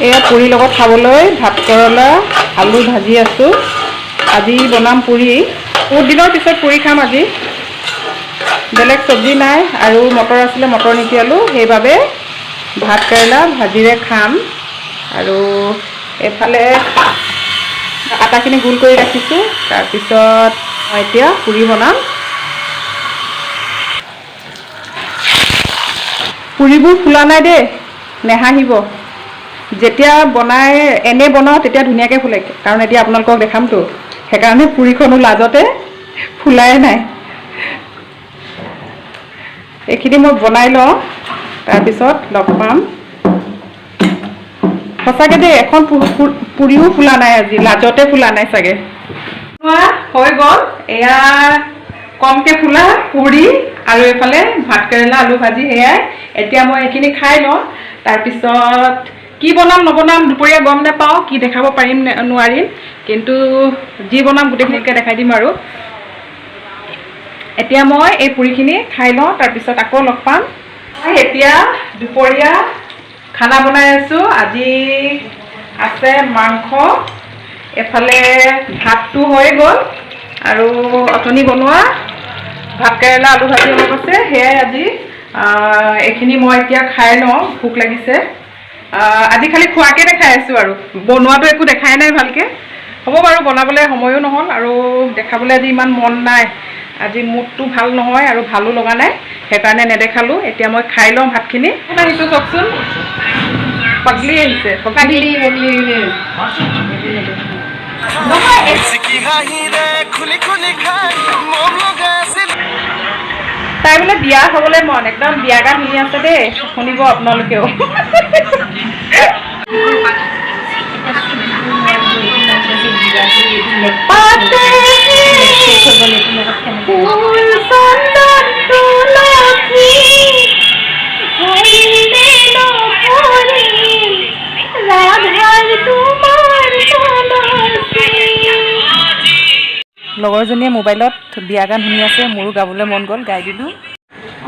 এয়া পুৰি লগত খাবলৈ ভাত কেৰেলা আলু ভাজি আছোঁ। আজি বনাম পুৰি। বহুত দিনৰ পিছত পুৰি খাম আজি। বেলেগ চব্জি নাই আৰু মটৰ আছিলে, মটৰ নিতিয়ালোঁ, সেইবাবে ভাত কেৰেলা ভাজিৰে খাম। আৰু এফালে আটাখিনি গোল কৰি ৰাখিছোঁ। তাৰপিছত মই এতিয়া পুৰি বনাম। পুৰিবোৰ ফুলা নাই দেই, নেহাঁহিব। যেতিয়া এনে বনাওঁ তেতিয়া ধুনীয়াকৈ ফুলে, কাৰণ এতিয়া আপোনালোকক দেখামতো। সেইকাৰণে পুৰিখনো লাজতে ফুলাই নাই। এইখিনি মই বনাই লওঁ, তাৰপিছত লগ পাম। সঁচাকৈ দেই, এখন পুৰিও ফুলা নাই আজি, লাজতে ফুলা নাই চাগে। হৈ গ'ল, এয়া কমকৈ ফুলা পুৰি আৰু এইফালে ভাত কেৰেলা আলু ভাজি, সেয়াই। এতিয়া মই এইখিনি খাই লওঁ, তাৰপিছত কি বনাম নবনাম দুপৰীয়া গম নাপাওঁ, কি দেখাব পাৰিম নোৱাৰিম, কিন্তু যি বনাম গোটেইখিনিকে দেখাই দিম আৰু। এতিয়া মই এই পুৰিখিনি খাই লওঁ, তাৰপিছত আকৌ লগ পাম। মই এতিয়া দুপৰীয়া খানা বনাই আছোঁ। আজি আছে মাংস, এফালে ভাতটো হৈ গ'ল আৰু অথনি বনোৱা ভাত কেৰেলা আলু ভাজি অলপ আছে, সেয়াই আজি। এইখিনি মই এতিয়া খাই লওঁ, ভোক লাগিছে। আজি খালি খোৱাকৈ দেখাই আছোঁ আৰু বনোৱাটো একো দেখাই নাই ভালকৈ। হ'ব বাৰু, বনাবলৈ সময়ো নহ'ল আৰু দেখাবলৈ আজি ইমান মন নাই। আজি মুডটো ভাল নহয় আৰু ভালো লগা নাই, সেইকাৰণে নেদেখালোঁ। এতিয়া মই খাই লওঁ ভাতখিনি। আহিছোঁ চাওকচোন, পাগলি আহিছে, পাগলি। তাই বোলে বিয়া খাবলৈ মন, একদম বিয়া গান শুনি আছে দেই, শুনিব আপোনালোকেও। লগৰজনীয়ে মোবাইলত বিয়া গান শুনি আছে, মোৰো গাবলৈ মন গ'ল, গাই দিলোঁ।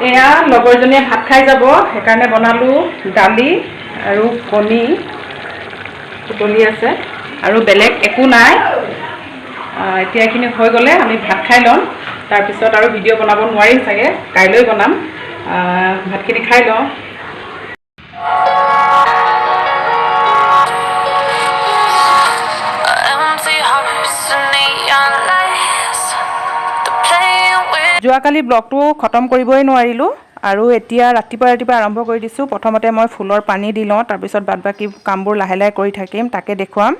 এয়া লগৰজনীয়ে ভাত খাই যাব, সেইকাৰণে বনালোঁ দালি আৰু কণী উতলি আছে আৰু বেলেগ একো নাই। এতিয়া এইখিনি হৈ গ'লে আমি ভাত খাই ল'ম, তাৰপিছত আৰু ভিডিঅ' বনাব নোৱাৰিম চাগে, কাইলৈ বনাম। ভাতখিনি খাই লওঁ। যোৱাকালি ব্লগটো খতম কৰিবই নোৱাৰিলোঁ আৰু এতিয়া ৰাতিপুৱা আৰম্ভ কৰি দিছোঁ। প্ৰথমতে মই ফুলৰ পানী দি লওঁ, তাৰপিছত বাদ বাকী কামবোৰ লাহে লাহে কৰি থাকিম, তাকে দেখুৱাম।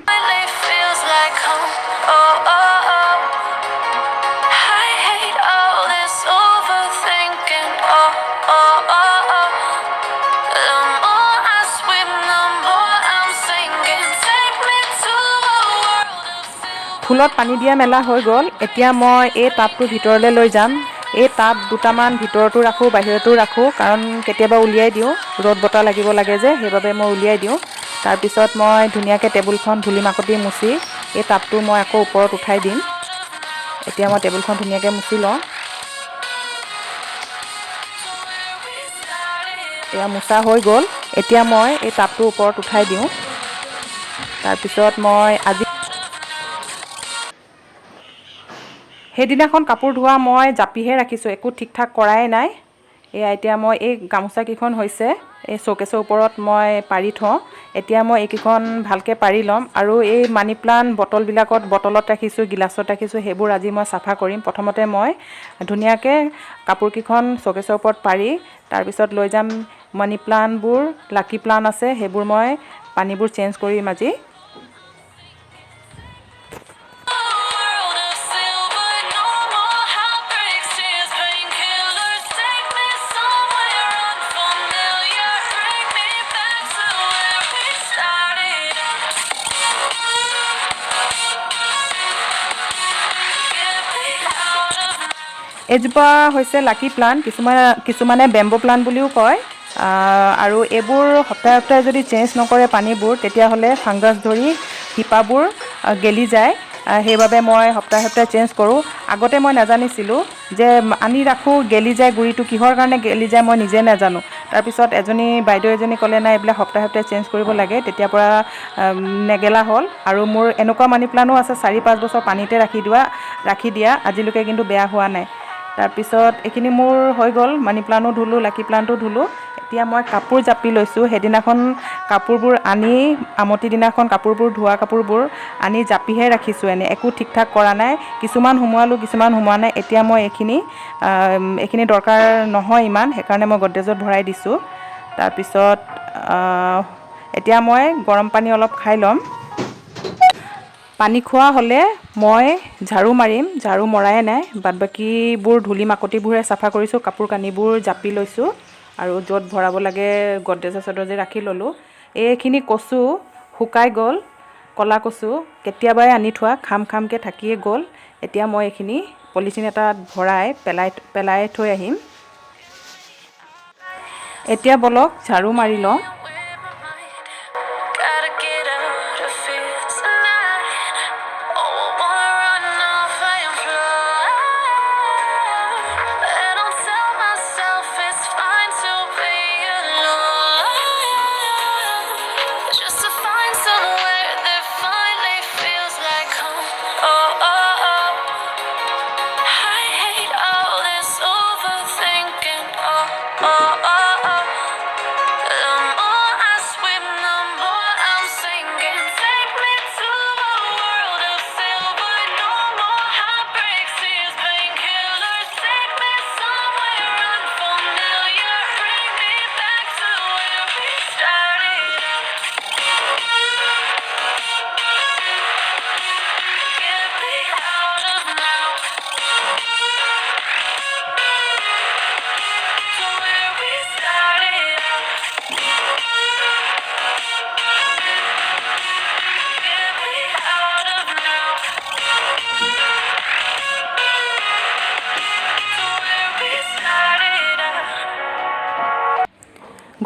ফুলত পানী দিয়া মেলা হৈ গ'ল। এতিয়া মই এই টাবটো ভিতৰলৈ লৈ যাম। এই টাব দুটামান ভিতৰতো ৰাখোঁ, বাহিৰতো ৰাখোঁ, কাৰণ কেতিয়াবা উলিয়াই দিওঁ, ৰ'দ বতাহ লাগিব লাগে যে, সেইবাবে মই উলিয়াই দিওঁ। তাৰপিছত মই ধুনীয়াকৈ টেবুলখন ধূলি মাকতি মুচি এই টাবটো মই আকৌ ওপৰত উঠাই দিম। এতিয়া মই টেবুলখন ধুনীয়াকৈ মুচি লওঁ। এয়া মোচা হৈ গ'ল। এতিয়া মই এই টাবটো ওপৰত উঠাই দিওঁ। তাৰপিছত মই সেইদিনাখন কাপোৰ ধোৱা মই জাপিহে ৰাখিছোঁ, একো ঠিক ঠাক কৰাই নাই। এয়া এতিয়া মই এই গামোচাকেইখন হৈছে এই শ্ব'কেছৰ ওপৰত মই পাৰি থওঁ। এতিয়া মই এইকেইখন ভালকৈ পাৰি ল'ম আৰু এই মানি প্লাণ্ট বটলত ৰাখিছোঁ, গিলাচত ৰাখিছোঁ, সেইবোৰ আজি মই চাফা কৰিম। প্ৰথমতে মই ধুনীয়াকৈ কাপোৰকেইখন শ্ব'কেছৰ ওপৰত পাৰি, তাৰপিছত লৈ যাম মানি প্লাণ্টবোৰ, লাকি প্লাণ্ট আছে, সেইবোৰ মই পানীবোৰ চেঞ্জ কৰিম আজি। এজোপা হৈছে লাকি প্লাণ্ট, কিছুমানে বেম্বো প্লাণ্ট বুলিও কয়। আৰু এইবোৰ সপ্তাহে সপ্তাহে যদি চেঞ্জ নকৰে পানীবোৰ, তেতিয়াহ'লে ফাংগাছ ধৰি শিপাবোৰ গেলি যায়। সেইবাবে মই সপ্তাহে সপ্তাহে চেঞ্জ কৰোঁ। আগতে মই নাজানিছিলোঁ যে আনি ৰাখোঁ গেলি যায়, গুড়িটো কিহৰ কাৰণে গেলি যায় মই নিজে নাজানো। তাৰপিছত বাইদেউ এজনী ক'লে নাই এইবিলাক সপ্তাহে সপ্তাহে চেঞ্জ কৰিব লাগে, তেতিয়াৰ পৰা নেগেলা হ'ল। আৰু মোৰ এনেকুৱা মানি প্লাণ্টো আছে 4-5 বছৰ পানীতে ৰাখি দিয়া, আজিলৈকে কিন্তু বেয়া হোৱা নাই। তাৰপিছত এইখিনি মোৰ হৈ গ'ল, মানি প্লাণ্টো ধুলোঁ, লাকি প্লাণ্টো ধুলোঁ। এতিয়া মই কাপোৰ জাপি লৈছোঁ। সেইদিনাখন কাপোৰবোৰ আনি আমতি দিনাখন ধোৱা কাপোৰবোৰ আনি জাপিহে ৰাখিছোঁ, এনেই একো ঠিক ঠাক কৰা নাই। কিছুমান সোমোৱালোঁ, কিছুমান সোমোৱা নাই। এতিয়া মই এইখিনি দৰকাৰ নহয় ইমান, সেইকাৰণে মই গডৰেজত ভৰাই দিছোঁ। তাৰপিছত এতিয়া মই গৰম পানী অলপ খাই ল'ম। পানী খোৱা হ'লে মই ঝাৰু মাৰিম, ঝাৰু মৰাই নাই, বাদ বাকীবোৰ ধূলি মাকতিবোৰে চাফা কৰিছোঁ, কাপোৰ কানিবোৰ জাপি লৈছোঁ আৰু য'ত ভৰাব লাগে গডৰেজে ৰাখি ল'লোঁ। এইখিনি কচু শুকাই গ'ল, ক'লা কচু কেতিয়াবাই আনি থোৱা, খামকৈ থাকিয়ে গ'ল। এতিয়া মই এইখিনি পলিথিন এটাত ভৰাই পেলাই থৈ আহিম। এতিয়া বলক ঝাৰু মাৰি লওঁ।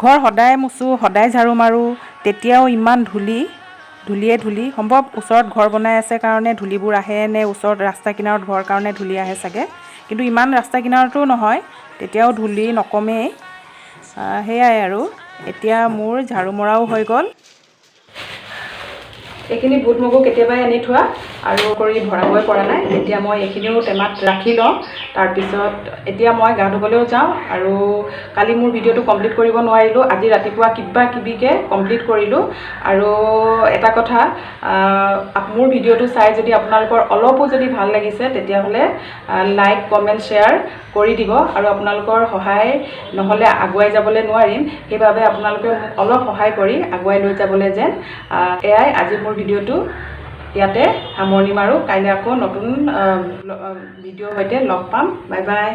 ঘৰ সদায় মুচোঁ, সদায় ঝাৰু মাৰোঁ, তেতিয়াও ইমান ধূলি। সম্ভৱ ওচৰত ঘৰ বনাই আছে কাৰণে ধূলিবোৰ আহে, নে ওচৰত ৰাস্তা কিনাৰত ঘৰ কাৰণে ধূলি আহে চাগে। কিন্তু ইমান ৰাস্তা কিনাৰতো নহয়, তেতিয়াও ধূলি নকমেই। সেয়াই আৰু। এতিয়া মোৰ ঝাৰু মৰাও হৈ গ'ল। এইখিনি বুট মগু কেতিয়াবাই আনি থোৱা আৰু ভৰাবই পৰা নাই। এতিয়া মই এইখিনিও টেমাত ৰাখি লওঁ। তাৰপিছত এতিয়া মই গা ধুবলৈও যাওঁ। আৰু কালি মোৰ ভিডিঅ'টো কমপ্লিট কৰিব নোৱাৰিলোঁ, আজি ৰাতিপুৱা কিবাকিবিকৈ কমপ্লিট কৰিলোঁ। আৰু এটা কথা, মোৰ ভিডিঅ'টো চাই যদি আপোনালোকৰ অলপো যদি ভাল লাগিছে, তেতিয়াহ'লে লাইক, কমেণ্ট, শ্বেয়াৰ কৰি দিব। আৰু আপোনালোকৰ সহায় নহ'লে আগুৱাই যাবলৈ নোৱাৰিম, সেইবাবে আপোনালোকে মোক অলপ সহায় কৰি আগুৱাই লৈ যাবলৈ যেন। এয়াই আজি মোৰ ভিডিঅ'টো ইয়াতে সামৰণি মাৰোঁ। কাইলৈ আকৌ নতুন ভিডিঅ'ৰ সৈতে লগ পাম। Bye bye.